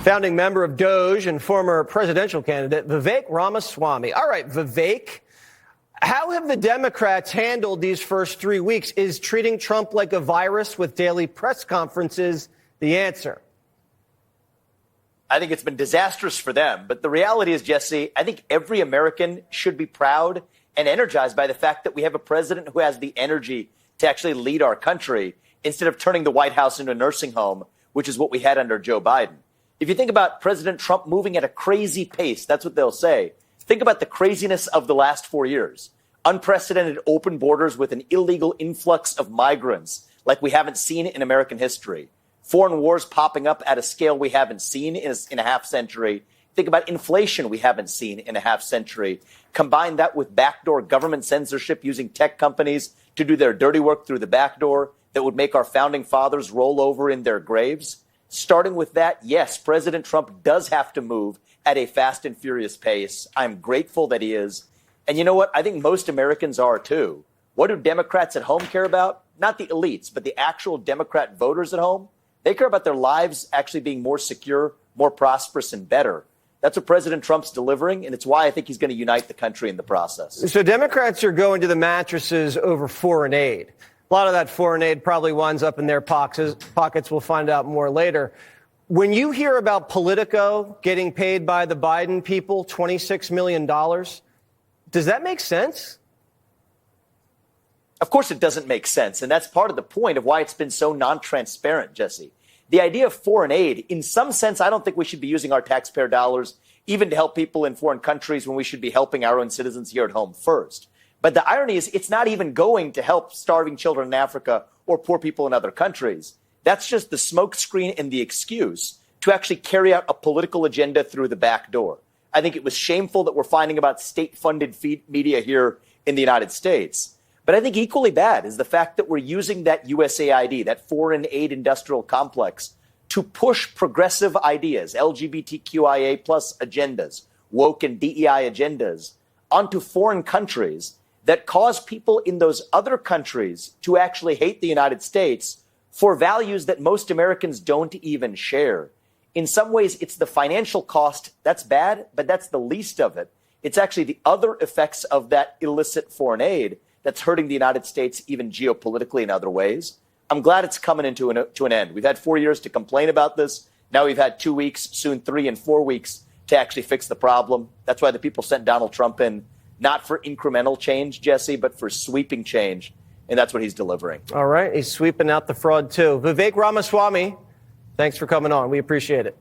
Founding member of DOJ and former presidential candidate Vivek Ramaswamy. All right, Vivek, how have the Democrats handled these first 3 weeks? Is treating Trump like a virus with daily press conferences the answer? I think it's been disastrous for them. But the reality is, Jesse, I think every American should be proud and energized by the fact that we have a president who has the energy to actually lead our country instead of turning the White House into a nursing home, which is what we had under Joe Biden. If you think about President Trump moving at a crazy pace, that's what they'll say. Think about the craziness of the last 4 years. Unprecedented open borders with an illegal influx of migrants like we haven't seen in American history. Foreign wars popping up at a scale we haven't seen in a half century. Think about inflation we haven't seen in a half century. Combine that with backdoor government censorship using tech companies to do their dirty work through the back door that would make our founding fathers roll over in their graves. Starting with that, yes, President Trump does have to move at a fast and furious pace. I'm grateful that he is. And you know what? I think most Americans are, too. What do Democrats at home care about? Not the elites, but the actual Democrat voters at home. They care about their lives actually being more secure, more prosperous, and better. That's what President Trump's delivering, and it's why I think he's going to unite the country in the process. So Democrats are going to the mattresses over foreign aid. A lot of that foreign aid probably winds up in their pockets. We'll find out more later. When you hear about Politico getting paid by the Biden people $26 million, does that make sense? Of course it doesn't make sense, and that's part of the point of why it's been so non-transparent, Jesse. The idea of foreign aid, in some sense, I don't think we should be using our taxpayer dollars even to help people in foreign countries when we should be helping our own citizens here at home first. But the irony is it's not even going to help starving children in Africa or poor people in other countries. That's just the smokescreen and the excuse to actually carry out a political agenda through the back door. I think it was shameful that we're finding about state-funded media here in the United States. But I think equally bad is the fact that we're using that USAID, that foreign aid industrial complex, to push progressive ideas, LGBTQIA plus agendas, woke and DEI agendas, onto foreign countries that cause people in those other countries to actually hate the United States for values that most Americans don't even share. In some ways, it's the financial cost that's bad, but that's the least of it. It's actually the other effects of that illicit foreign aid that's hurting the United States even geopolitically in other ways. I'm glad it's coming to an end. We've had 4 years to complain about this. Now we've had 2 weeks, soon 3 and 4 weeks to actually fix the problem. That's why the people sent Donald Trump in, not for incremental change, Jesse, but for sweeping change. And that's what he's delivering. All right. He's sweeping out the fraud, too. Vivek Ramaswamy, thanks for coming on. We appreciate it.